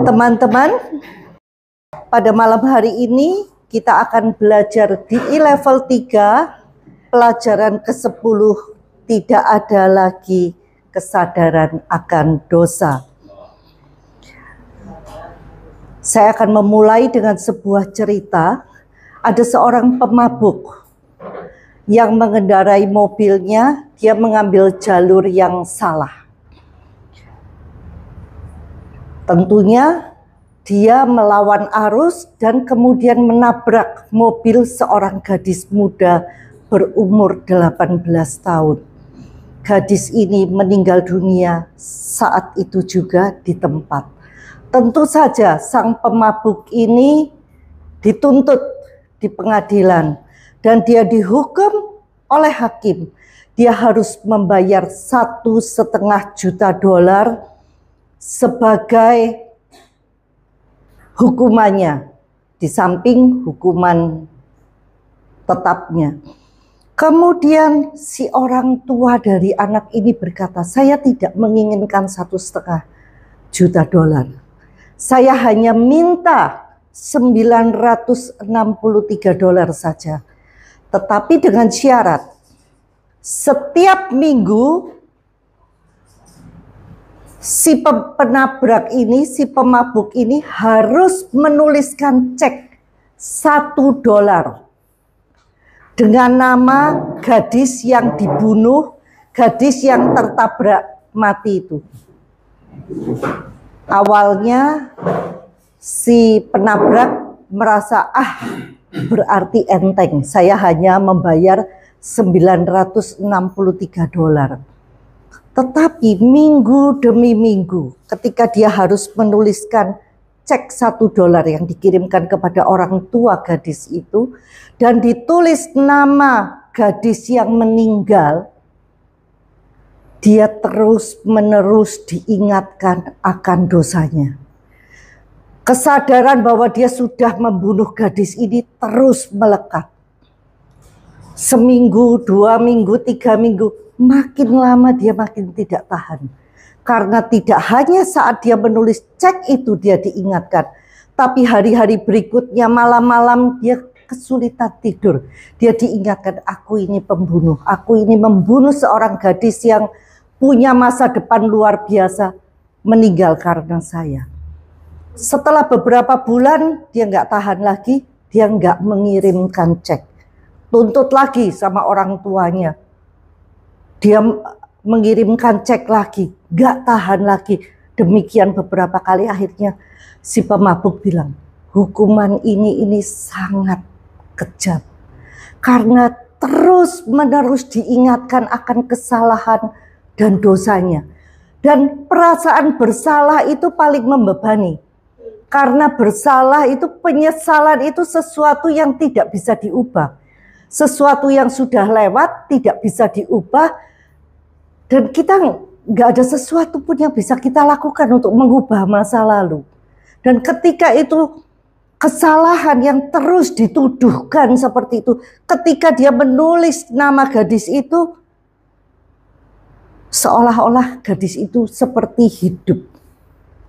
Teman-teman, pada malam hari ini kita akan belajar di level 3, pelajaran ke-10, tidak ada lagi kesadaran akan dosa. Saya akan memulai dengan sebuah cerita. Ada seorang pemabuk yang mengendarai mobilnya, dia mengambil jalur yang salah. Tentunya dia melawan arus dan kemudian menabrak mobil seorang gadis muda berumur 18 tahun. Gadis ini meninggal dunia saat itu juga di tempat. Tentu saja sang pemabuk ini dituntut di pengadilan dan dia dihukum oleh hakim. Dia harus membayar $1,5 juta sebagai hukumannya, di samping hukuman tetapnya. Kemudian si orang tua dari anak ini berkata, saya tidak menginginkan $1,5 juta. Saya hanya minta $963 saja. Tetapi dengan syarat, setiap minggu si penabrak ini, si pemabuk ini harus menuliskan cek $1 dengan nama gadis yang dibunuh, gadis yang tertabrak mati itu. Awalnya si penabrak merasa, berarti enteng, saya hanya membayar $963. Tetapi minggu demi minggu ketika dia harus menuliskan cek $1 yang dikirimkan kepada orang tua gadis itu dan ditulis nama gadis yang meninggal, dia terus-menerus diingatkan akan dosanya. Kesadaran bahwa dia sudah membunuh gadis ini terus melekat. Seminggu, 2 minggu, 3 minggu, makin lama dia makin tidak tahan. Karena tidak hanya saat dia menulis cek itu dia diingatkan, tapi hari-hari berikutnya malam-malam dia kesulitan tidur. Dia diingatkan, aku ini pembunuh, aku ini membunuh seorang gadis yang punya masa depan luar biasa, meninggal karena saya. Setelah beberapa bulan dia nggak tahan lagi, dia nggak mengirimkan cek. Tuntut lagi sama orang tuanya. Dia mengirimkan cek lagi, gak tahan lagi. Demikian beberapa kali, akhirnya si pemabuk bilang, hukuman ini sangat kejam. Karena terus menerus diingatkan akan kesalahan dan dosanya. Dan perasaan bersalah itu paling membebani. Karena bersalah itu, penyesalan itu sesuatu yang tidak bisa diubah. Sesuatu yang sudah lewat tidak bisa diubah. Dan kita nggak ada sesuatu pun yang bisa kita lakukan untuk mengubah masa lalu. Dan ketika itu kesalahan yang terus dituduhkan seperti itu, ketika dia menulis nama gadis itu, seolah-olah gadis itu seperti hidup.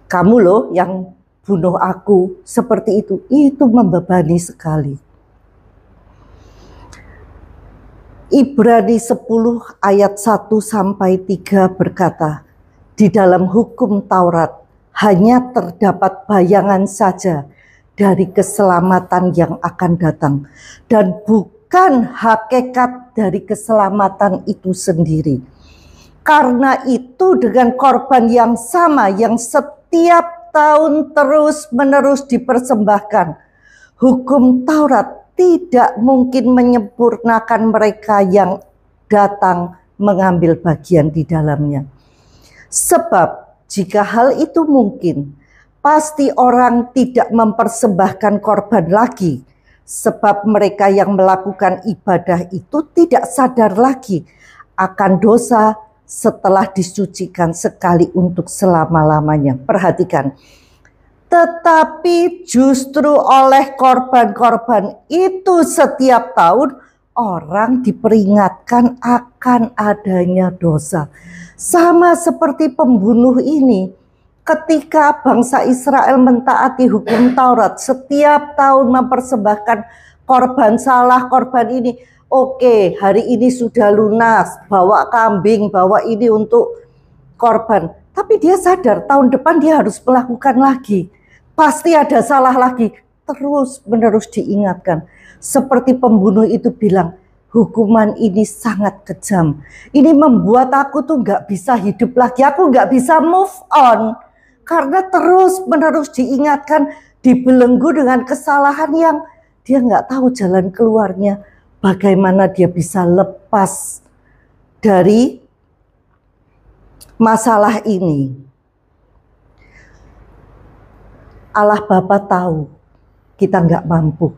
Kamu loh yang bunuh aku, seperti itu membebani sekali. Ibrani 10 ayat 1-3 berkata, di dalam hukum Taurat hanya terdapat bayangan saja dari keselamatan yang akan datang dan bukan hakikat dari keselamatan itu sendiri. Karena itu dengan korban yang sama yang setiap tahun terus-menerus dipersembahkan, hukum Taurat tidak mungkin menyempurnakan mereka yang datang mengambil bagian di dalamnya. Sebab jika hal itu mungkin, pasti orang tidak mempersembahkan korban lagi. Sebab mereka yang melakukan ibadah itu tidak sadar lagi akan dosa setelah disucikan sekali untuk selama-lamanya. Perhatikan. Tetapi justru oleh korban-korban itu setiap tahun orang diperingatkan akan adanya dosa. Sama seperti pembunuh ini, Ketika bangsa Israel mentaati hukum Taurat, setiap tahun mempersembahkan korban salah, korban ini. Oke, hari ini sudah lunas, bawa kambing, bawa ini untuk korban. Tapi dia sadar tahun depan dia harus melakukan lagi. Pasti ada salah lagi. Terus menerus diingatkan. Seperti pembunuh itu bilang, hukuman ini sangat kejam. Ini membuat aku tuh gak bisa hidup lagi. Aku gak bisa move on. Karena terus menerus diingatkan, dibelenggu dengan kesalahan yang dia gak tahu jalan keluarnya. Bagaimana dia bisa lepas dari masalah ini. Allah Bapa tahu kita nggak mampu.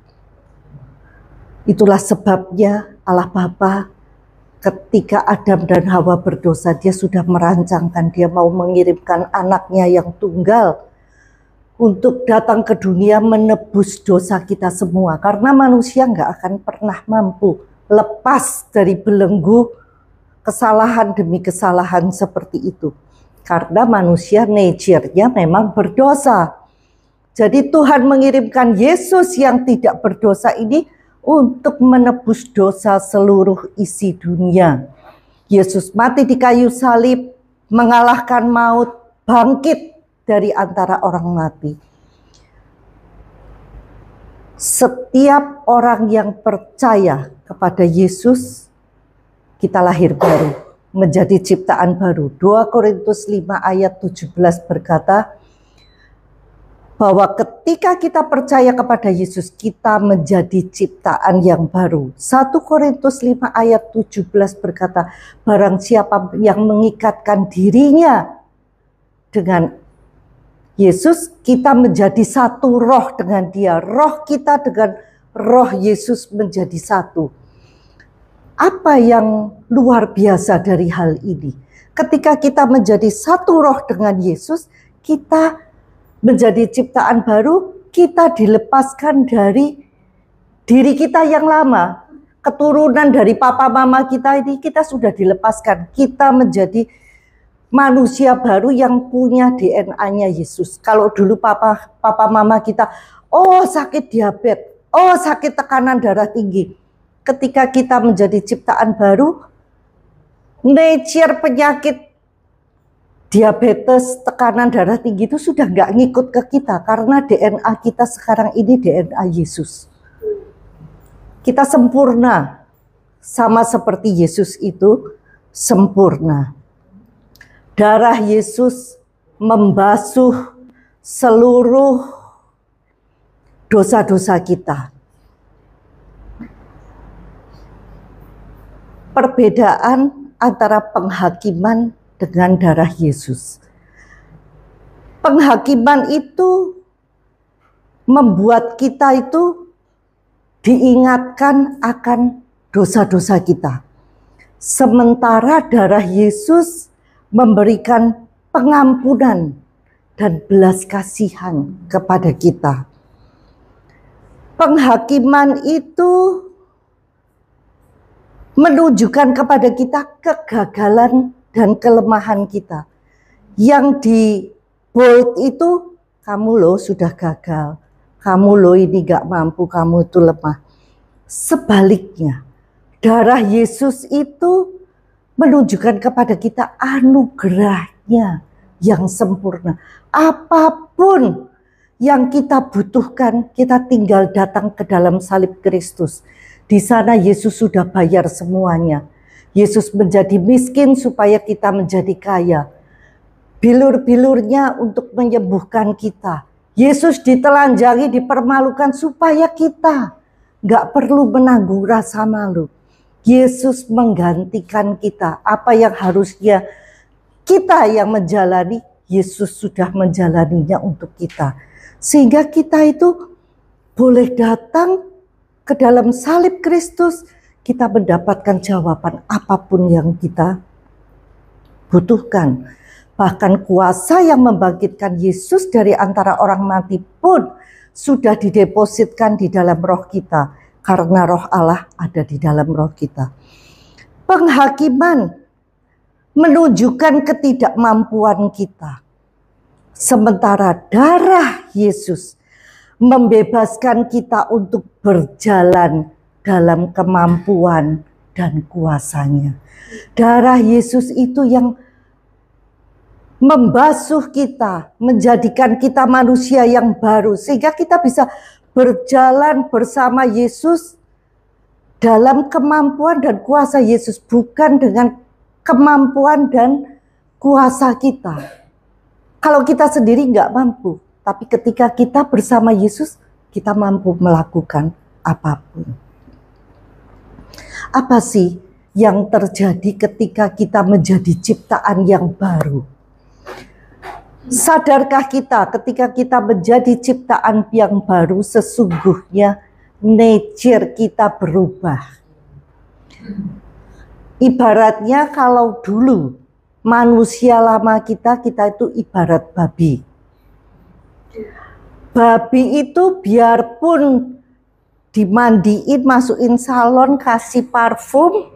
Itulah sebabnya Allah Bapa ketika Adam dan Hawa berdosa, dia sudah merancangkan, dia mau mengirimkan anaknya yang tunggal untuk datang ke dunia menebus dosa kita semua. Karena manusia nggak akan pernah mampu lepas dari belenggu kesalahan demi kesalahan seperti itu. Karena manusia nature-nya memang berdosa. Jadi Tuhan mengirimkan Yesus yang tidak berdosa ini untuk menebus dosa seluruh isi dunia. Yesus mati di kayu salib, mengalahkan maut, bangkit dari antara orang mati. Setiap orang yang percaya kepada Yesus, kita lahir baru, menjadi ciptaan baru. 2 Korintus 5 ayat 17 berkata bahwa ketika kita percaya kepada Yesus, kita menjadi ciptaan yang baru. 1 Korintus 5 ayat 17 berkata, barang siapa yang mengikatkan dirinya dengan Yesus, kita menjadi satu roh dengan dia. Roh kita dengan roh Yesus menjadi satu. Apa yang luar biasa dari hal ini? Ketika kita menjadi satu roh dengan Yesus, kita menjadi ciptaan baru, kita dilepaskan dari diri kita yang lama. Keturunan dari papa mama kita ini kita sudah dilepaskan. Kita menjadi manusia baru yang punya DNA-nya Yesus. Kalau dulu papa mama kita, oh sakit diabetes, oh sakit tekanan darah tinggi. Ketika kita menjadi ciptaan baru, nature penyakit diabetes, tekanan darah tinggi itu sudah nggak ngikut ke kita. Karena DNA kita sekarang ini DNA Yesus. Kita sempurna, sama seperti Yesus itu sempurna. Darah Yesus membasuh seluruh dosa-dosa kita. Perbedaan antara penghakiman dengan darah Yesus. Penghakiman itu membuat kita itu diingatkan akan dosa-dosa kita. Sementara darah Yesus memberikan pengampunan dan belas kasihan kepada kita. Penghakiman itu menunjukkan kepada kita kegagalan dan kelemahan kita. Yang di bold itu, kamu loh sudah gagal, kamu loh ini gak mampu, kamu itu lemah. Sebaliknya, darah Yesus itu menunjukkan kepada kita anugerahnya yang sempurna. Apapun yang kita butuhkan, kita tinggal datang ke dalam salib Kristus. Di sana Yesus sudah bayar semuanya. Yesus menjadi miskin supaya kita menjadi kaya. Bilur-bilurnya untuk menyembuhkan kita. Yesus ditelanjangi, dipermalukan supaya kita gak perlu menanggung rasa malu. Yesus menggantikan kita. Apa yang harusnya kita yang menjalani, Yesus sudah menjalaninya untuk kita. Sehingga kita itu boleh datang ke dalam salib Kristus, kita mendapatkan jawaban apapun yang kita butuhkan. Bahkan kuasa yang membangkitkan Yesus dari antara orang mati pun sudah didepositkan di dalam roh kita. Karena roh Allah ada di dalam roh kita. Penghakiman menunjukkan ketidakmampuan kita. Sementara darah Yesus membebaskan kita untuk berjalan dalam kemampuan dan kuasanya. Darah Yesus itu yang membasuh kita, menjadikan kita manusia yang baru, sehingga kita bisa berjalan bersama Yesus dalam kemampuan dan kuasa Yesus, bukan dengan kemampuan dan kuasa kita. Kalau kita sendiri nggak mampu, tapi ketika kita bersama Yesus, kita mampu melakukan apapun. Apa sih yang terjadi ketika kita menjadi ciptaan yang baru? Sadarkah kita ketika kita menjadi ciptaan yang baru, sesungguhnya nature kita berubah? Ibaratnya kalau dulu manusia lama kita itu ibarat babi. Babi itu biarpun dimandiin, masukin salon, kasih parfum,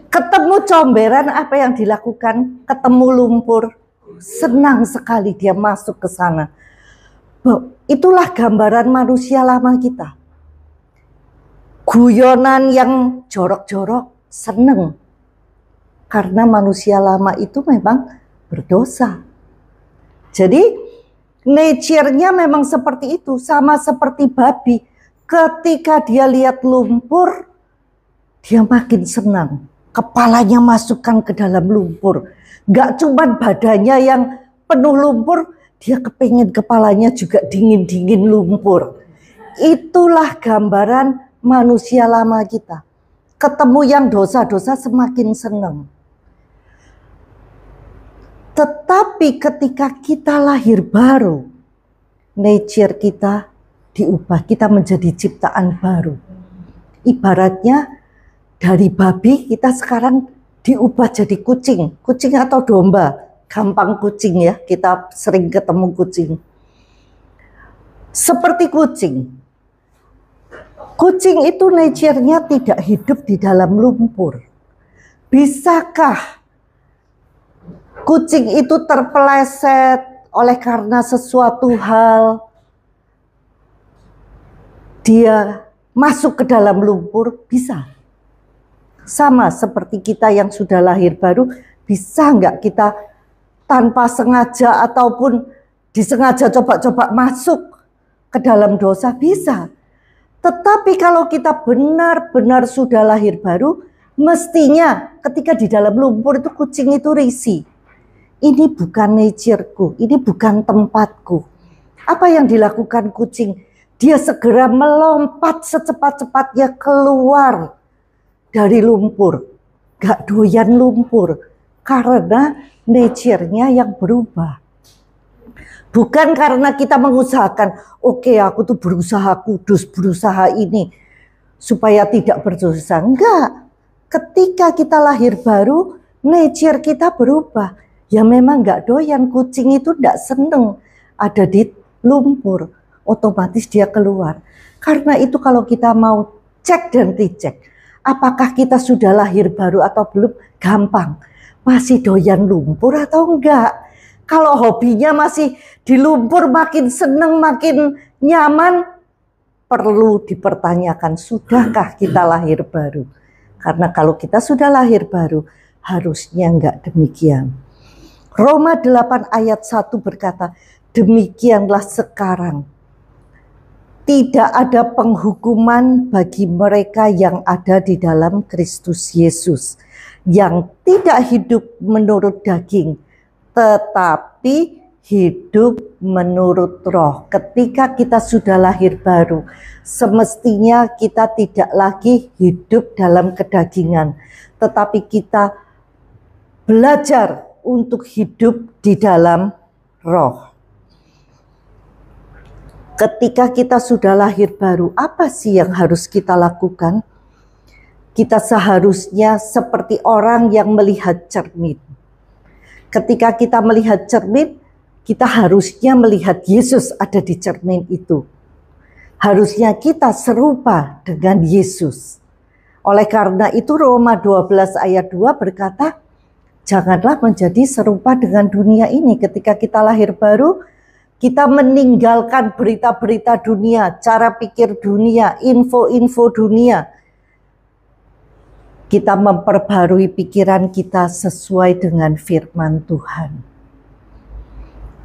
ketemu comberan, apa yang dilakukan? Ketemu lumpur, senang sekali dia masuk ke sana. Itulah gambaran manusia lama kita. Guyonan yang jorok-jorok, seneng. Karena manusia lama itu memang berdosa. Jadi nature-nya memang seperti itu, sama seperti babi. Ketika dia lihat lumpur, dia makin senang. Kepalanya masukkan ke dalam lumpur. Gak cuma badannya yang penuh lumpur, dia kepengen kepalanya juga dingin-dingin lumpur. Itulah gambaran manusia lama kita. Ketemu yang dosa-dosa semakin senang. Tetapi ketika kita lahir baru, nature kita diubah, kita menjadi ciptaan baru. Ibaratnya dari babi kita sekarang diubah jadi kucing. Kucing atau domba, gampang kucing ya, kita sering ketemu kucing. Seperti kucing. Kucing itu nature-nya tidak hidup di dalam lumpur. Bisakah kucing itu terpeleset oleh karena sesuatu hal, dia masuk ke dalam lumpur? Bisa. Sama seperti kita yang sudah lahir baru, bisa nggak kita tanpa sengaja ataupun disengaja coba-coba masuk ke dalam dosa? Bisa. Tetapi kalau kita benar-benar sudah lahir baru, mestinya ketika di dalam lumpur itu kucing itu risih. Ini bukan nature-ku, ini bukan tempatku. Apa yang dilakukan kucing? Dia segera melompat secepat-cepatnya keluar dari lumpur. Gak doyan lumpur, karena nature-nya yang berubah. Bukan karena kita mengusahakan, oke, aku tuh berusaha kudus, berusaha ini, supaya tidak berdosa. Enggak, ketika kita lahir baru, nature kita berubah. Ya memang nggak doyan, kucing itu nggak seneng ada di lumpur, otomatis dia keluar. Karena itu kalau kita mau cek dan dicek, apakah kita sudah lahir baru atau belum, gampang. Masih doyan lumpur atau enggak? Kalau hobinya masih di lumpur, makin seneng, makin nyaman, perlu dipertanyakan, sudahkah kita lahir baru? Karena kalau kita sudah lahir baru, harusnya enggak demikian. Roma 8 ayat 1 berkata, demikianlah sekarang. Tidak ada penghukuman bagi mereka yang ada di dalam Kristus Yesus, yang tidak hidup menurut daging, tetapi hidup menurut roh. Ketika kita sudah lahir baru, semestinya kita tidak lagi hidup dalam kedagingan, tetapi kita belajar untuk hidup di dalam roh. Ketika kita sudah lahir baru, apa sih yang harus kita lakukan? Kita seharusnya seperti orang yang melihat cermin. Ketika kita melihat cermin, kita harusnya melihat Yesus ada di cermin itu. Harusnya kita serupa dengan Yesus. Oleh karena itu Roma 12 ayat 2 berkata, Janganlah menjadi serupa dengan dunia ini. Ketika kita lahir baru, kita meninggalkan berita-berita dunia, cara pikir dunia, info-info dunia. Kita memperbarui pikiran kita sesuai dengan firman Tuhan.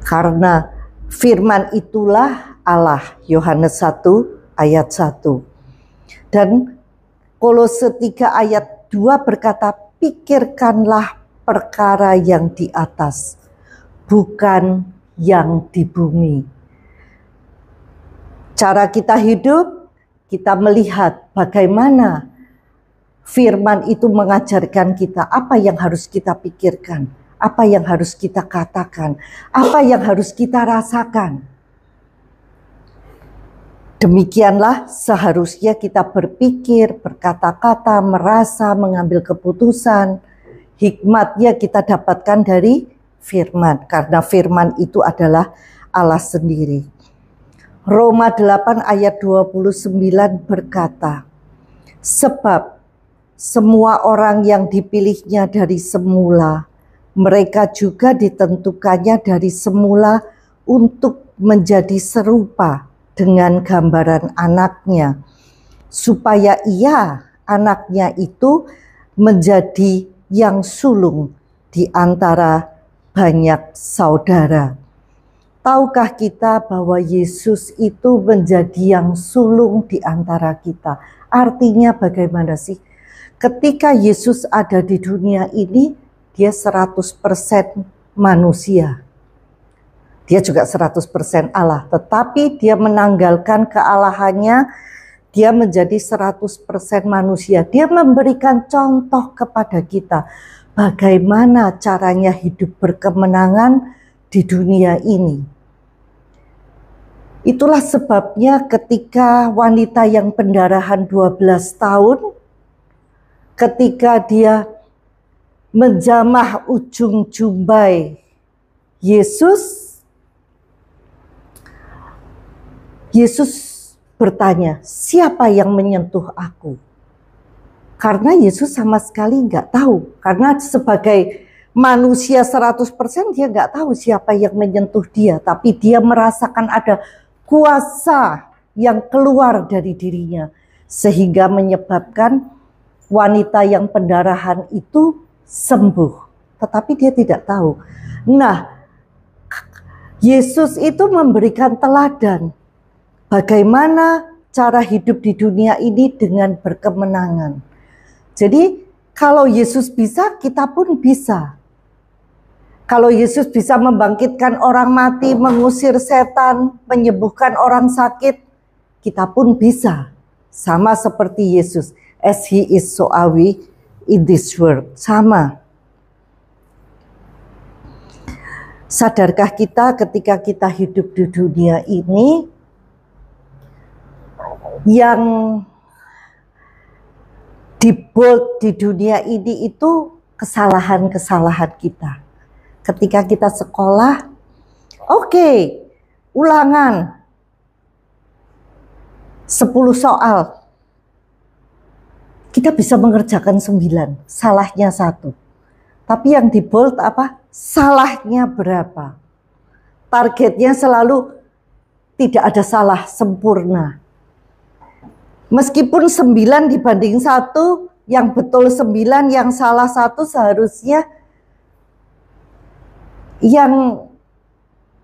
Karena firman itulah Allah. Yohanes 1 ayat 1. Dan Kolose 3 ayat 2 berkata, pikirkanlah perkara yang di atas, bukan yang di bumi. Cara kita hidup, kita melihat bagaimana firman itu mengajarkan kita apa yang harus kita pikirkan, apa yang harus kita katakan, apa yang harus kita rasakan. Demikianlah seharusnya kita berpikir, berkata-kata, merasa, mengambil keputusan. Hikmatnya kita dapatkan dari firman, karena firman itu adalah Allah sendiri. Roma 8 ayat 29 berkata, sebab semua orang yang dipilihnya dari semula, mereka juga ditentukannya dari semula untuk menjadi serupa dengan gambaran anaknya, supaya ia, anaknya itu, menjadi yang sulung di antara banyak saudara. Tahukah kita bahwa Yesus itu menjadi yang sulung di antara kita? Artinya bagaimana sih? Ketika Yesus ada di dunia ini, dia 100% manusia. Dia juga 100% Allah, tetapi dia menanggalkan kealahannya, dia menjadi 100% manusia. Dia memberikan contoh kepada kita bagaimana caranya hidup berkemenangan di dunia ini. Itulah sebabnya ketika wanita yang pendarahan 12 tahun, ketika dia menjamah ujung jumbai Yesus bertanya, siapa yang menyentuh aku? Karena Yesus sama sekali nggak tahu. Karena sebagai manusia 100% dia nggak tahu siapa yang menyentuh dia. Tapi dia merasakan ada kuasa yang keluar dari dirinya. Sehingga menyebabkan wanita yang pendarahan itu sembuh. Tetapi dia tidak tahu. Nah, Yesus itu memberikan teladan. Bagaimana cara hidup di dunia ini dengan berkemenangan. Jadi kalau Yesus bisa, kita pun bisa. Kalau Yesus bisa membangkitkan orang mati, mengusir setan, menyembuhkan orang sakit, kita pun bisa. Sama seperti Yesus. As he is, so are we in this world. Sama. Sadarkah kita ketika kita hidup di dunia ini, yang dibold di dunia ini itu kesalahan-kesalahan kita. Ketika kita sekolah, oke, ulangan 10 soal. Kita bisa mengerjakan 9, salahnya 1. Tapi yang dibold apa? Salahnya berapa? Targetnya selalu tidak ada salah, sempurna. Meskipun 9 dibanding 1, yang betul 9, yang salah 1, seharusnya yang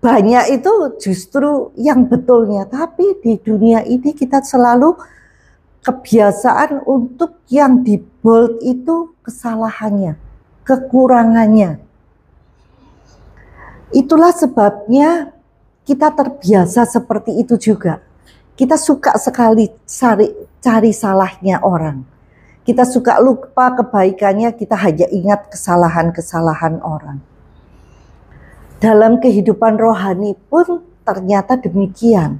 banyak itu justru yang betulnya. Tapi di dunia ini kita selalu kebiasaan untuk yang di bold itu kesalahannya, kekurangannya. Itulah sebabnya kita terbiasa seperti itu juga. Kita suka sekali cari salahnya orang. Kita suka lupa kebaikannya, kita hanya ingat kesalahan-kesalahan orang. Dalam kehidupan rohani pun ternyata demikian.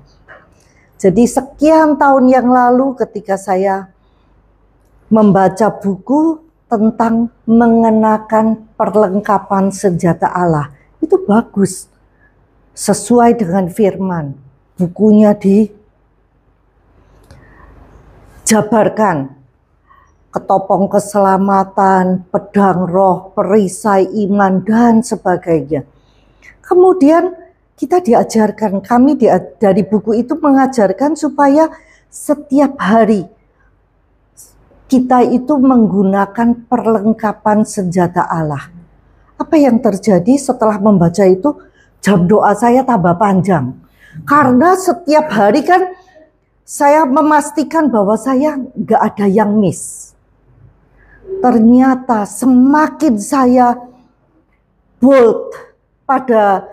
Jadi sekian tahun yang lalu ketika saya membaca buku tentang mengenakan perlengkapan senjata Allah, itu bagus. Sesuai dengan firman. Bukunya dijabarkan. ketopong keselamatan, pedang roh, perisai iman, dan sebagainya. Kemudian kita diajarkan, dari buku itu mengajarkan supaya setiap hari kita itu menggunakan perlengkapan senjata Allah. Apa yang terjadi setelah membaca itu? Jam doa saya tambah panjang. Karena setiap hari kan saya memastikan bahwa saya nggak ada yang miss. Ternyata semakin saya bold pada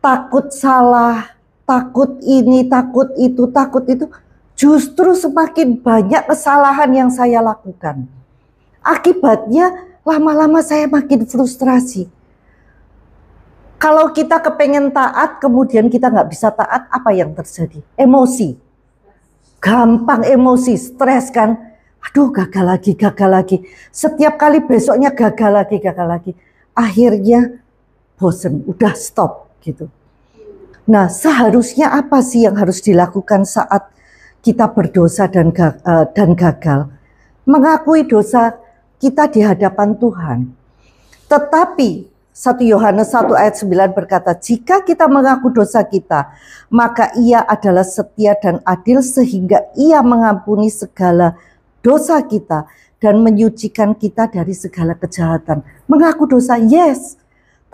takut salah, takut ini, takut itu, justru semakin banyak kesalahan yang saya lakukan. Akibatnya lama-lama saya makin frustrasi. Kalau kita kepengen taat, kemudian kita nggak bisa taat, apa yang terjadi? Emosi. Gampang emosi, stres kan. Aduh, gagal lagi. Setiap kali besoknya gagal lagi. Akhirnya bosen, udah stop gitu. Nah, seharusnya apa sih yang harus dilakukan saat kita berdosa dan gagal? Mengakui dosa kita di hadapan Tuhan. Tetapi 1 Yohanes 1 ayat 9 berkata, jika kita mengaku dosa kita, maka Ia adalah setia dan adil sehingga Ia mengampuni segala dosa kita dan menyucikan kita dari segala kejahatan. Mengaku dosa, yes,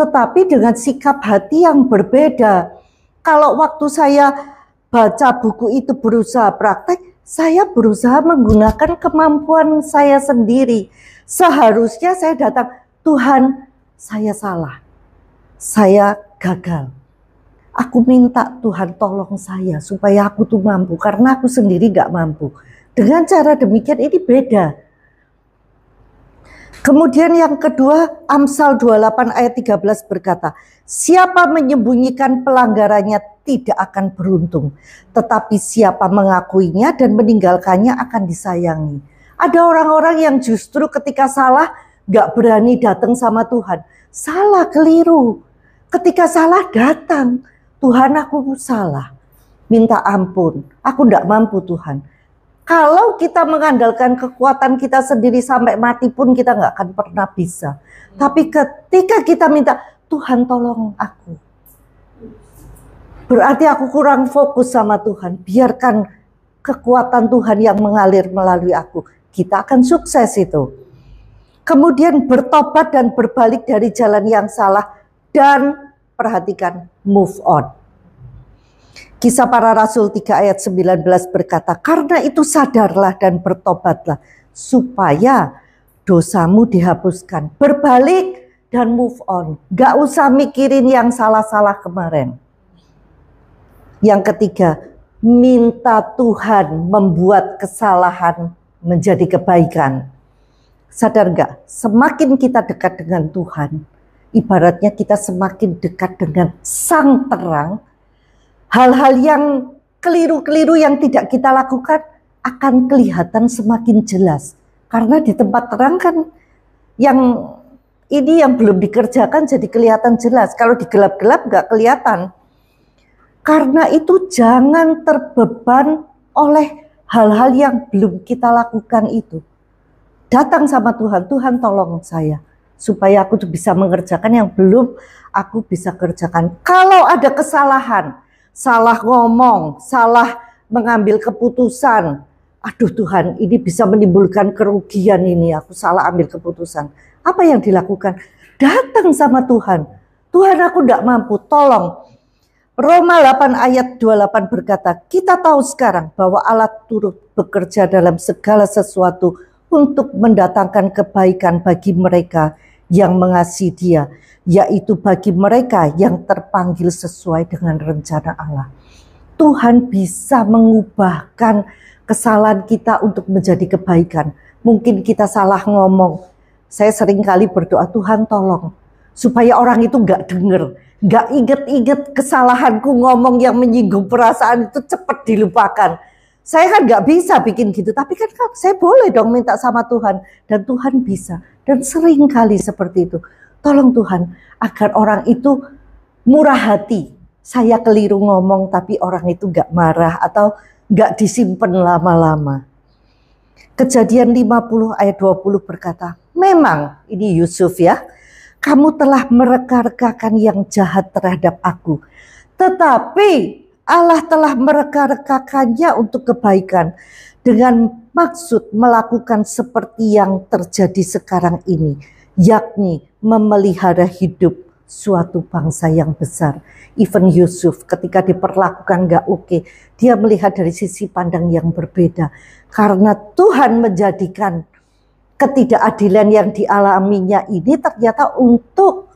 tetapi dengan sikap hati yang berbeda. Kalau waktu saya baca buku itu berusaha praktek, saya berusaha menggunakan kemampuan saya sendiri. Seharusnya saya datang, Tuhan, saya salah, saya gagal. Aku minta Tuhan tolong saya supaya aku tuh mampu, karena aku sendiri gak mampu. Dengan cara demikian ini beda. Kemudian yang kedua, Amsal 28 ayat 13 berkata, siapa menyembunyikan pelanggarannya tidak akan beruntung, tetapi siapa mengakuinya dan meninggalkannya akan disayangi. Ada orang-orang yang justru ketika salah gak berani datang sama Tuhan. Salah, keliru. Ketika salah datang, Tuhan aku salah. Minta ampun, aku gak mampu Tuhan. Kalau kita mengandalkan kekuatan kita sendiri sampai mati pun kita gak akan pernah bisa. Tapi ketika kita minta, Tuhan tolong aku. Berarti aku kurang fokus sama Tuhan. Biarkan kekuatan Tuhan yang mengalir melalui aku. Kita akan sukses itu. Kemudian bertobat dan berbalik dari jalan yang salah. Dan perhatikan, move on. Kisah Para Rasul 3 ayat 19 berkata, karena itu sadarlah dan bertobatlah, supaya dosamu dihapuskan. Berbalik dan move on. Gak usah mikirin yang salah-salah kemarin. Yang ketiga, minta Tuhan membuat kesalahan menjadi kebaikan. Sadar gak? Semakin kita dekat dengan Tuhan, ibaratnya kita semakin dekat dengan Sang Terang. Hal-hal yang keliru-keliru yang tidak kita lakukan akan kelihatan semakin jelas. Karena di tempat terang kan yang ini yang belum dikerjakan jadi kelihatan jelas. Kalau di gelap-gelap gak kelihatan. Karena itu jangan terbeban oleh hal-hal yang belum kita lakukan itu. Datang sama Tuhan, Tuhan tolong saya supaya aku tuh bisa mengerjakan yang belum aku bisa kerjakan. Kalau ada kesalahan, salah ngomong, salah mengambil keputusan, aduh Tuhan, ini bisa menimbulkan kerugian ini, aku salah ambil keputusan. Apa yang dilakukan? Datang sama Tuhan. Tuhan, aku tidak mampu, tolong. Roma 8 ayat 28 berkata, kita tahu sekarang bahwa Allah turut bekerja dalam segala sesuatu untuk mendatangkan kebaikan bagi mereka yang mengasihi Dia, yaitu bagi mereka yang terpanggil sesuai dengan rencana Allah. Tuhan bisa mengubahkan kesalahan kita untuk menjadi kebaikan. Mungkin kita salah ngomong. Saya sering kali berdoa, Tuhan tolong supaya orang itu gak denger, gak inget-inget kesalahanku ngomong yang menyinggung perasaan itu cepat dilupakan. Saya kan gak bisa bikin gitu, tapi kan saya boleh dong minta sama Tuhan. Dan Tuhan bisa. Dan sering kali seperti itu. Tolong Tuhan, agar orang itu murah hati. Saya keliru ngomong, tapi orang itu gak marah atau gak disimpan lama-lama. Kejadian 50 ayat 20 berkata, memang ini Yusuf ya, kamu telah mereka-rekakan yang jahat terhadap aku. Tetapi Allah telah mereka-rekakannya untuk kebaikan dengan maksud melakukan seperti yang terjadi sekarang ini, yakni memelihara hidup suatu bangsa yang besar. Even Yusuf ketika diperlakukan gak oke, dia melihat dari sisi pandang yang berbeda. Karena Tuhan menjadikan ketidakadilan yang dialaminya ini ternyata untuk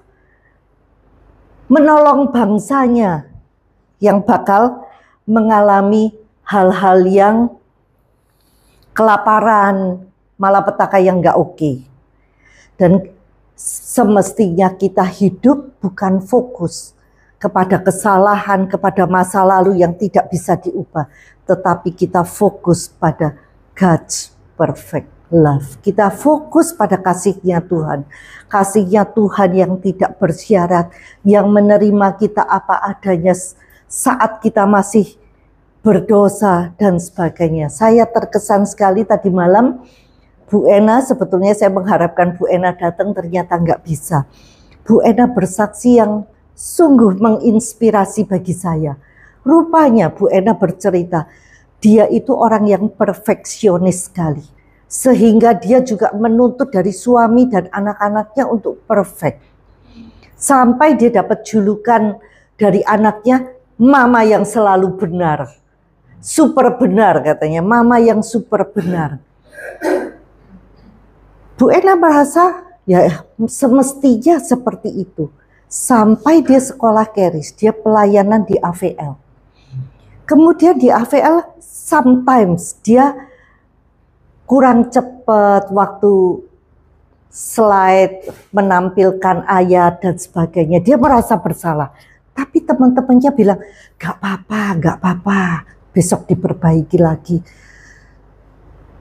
menolong bangsanya yang bakal mengalami hal-hal yang kelaparan, malapetaka yang gak oke. Dan semestinya kita hidup bukan fokus kepada kesalahan, kepada masa lalu yang tidak bisa diubah, tetapi kita fokus pada God's perfect love. Kita fokus pada kasih-Nya Tuhan. Kasih-Nya Tuhan yang tidak bersyarat, yang menerima kita apa adanya saat kita masih berdosa dan sebagainya. Saya terkesan sekali tadi malam Bu Ena, sebetulnya saya mengharapkan Bu Ena datang, ternyata nggak bisa. Bu Ena bersaksi yang sungguh menginspirasi bagi saya. Rupanya Bu Ena bercerita, dia itu orang yang perfeksionis sekali. Sehingga dia juga menuntut dari suami dan anak-anaknya untuk perfect. Sampai dia dapat julukan dari anaknya, mama yang selalu benar. Super benar katanya, mama yang super benar. Bu Ena merasa ya semestinya seperti itu. Sampai dia sekolah keris, dia pelayanan di AVL. Kemudian di AVL sometimes dia kurang cepat waktu slide, menampilkan ayat dan sebagainya. Dia merasa bersalah. Tapi teman-temannya bilang, gak apa-apa, besok diperbaiki lagi.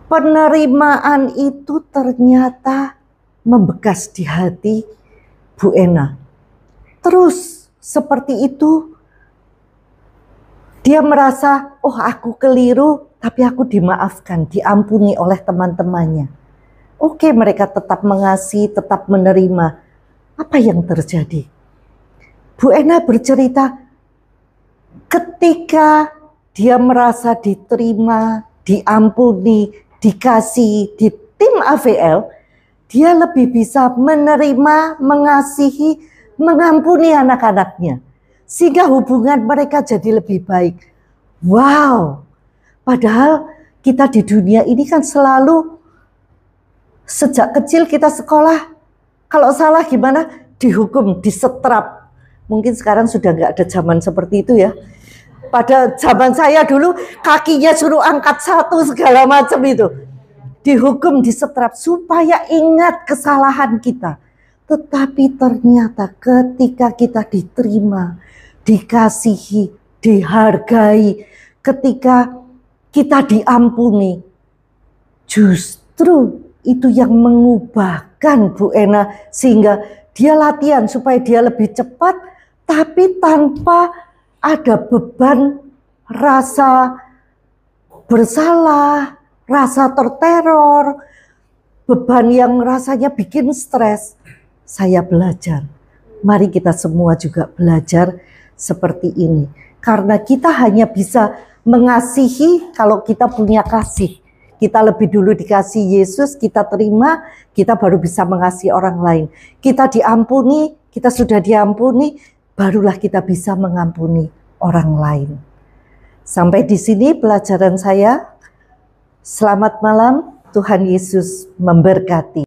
Penerimaan itu ternyata membekas di hati Bu Ena. Terus seperti itu, dia merasa, oh aku keliru, tapi aku dimaafkan, diampuni oleh teman-temannya. Oke, mereka tetap mengasihi, tetap menerima. Apa yang terjadi? Bu Ena bercerita, ketika dia merasa diterima, diampuni, dikasihi di tim AVL, dia lebih bisa menerima, mengasihi, mengampuni anak-anaknya. Sehingga hubungan mereka jadi lebih baik. Wow, padahal kita di dunia ini kan selalu, sejak kecil kita sekolah, kalau salah gimana? Dihukum, disetrap. Mungkin sekarang sudah nggak ada zaman seperti itu ya. Pada zaman saya dulu kakinya suruh angkat satu segala macam itu. Dihukum, disetrap supaya ingat kesalahan kita. Tetapi ternyata ketika kita diterima, dikasihi, dihargai, ketika kita diampuni, justru itu yang mengubahkan Bu Ena sehingga dia latihan supaya dia lebih cepat, tapi tanpa ada beban rasa bersalah, rasa terteror, beban yang rasanya bikin stres. Saya belajar. Mari kita semua juga belajar seperti ini. Karena kita hanya bisa mengasihi kalau kita punya kasih. Kita lebih dulu dikasih Yesus, kita terima, kita baru bisa mengasihi orang lain. Kita diampuni, kita sudah diampuni, barulah kita bisa mengampuni orang lain. Sampai di sini pelajaran saya. Selamat malam, Tuhan Yesus memberkati.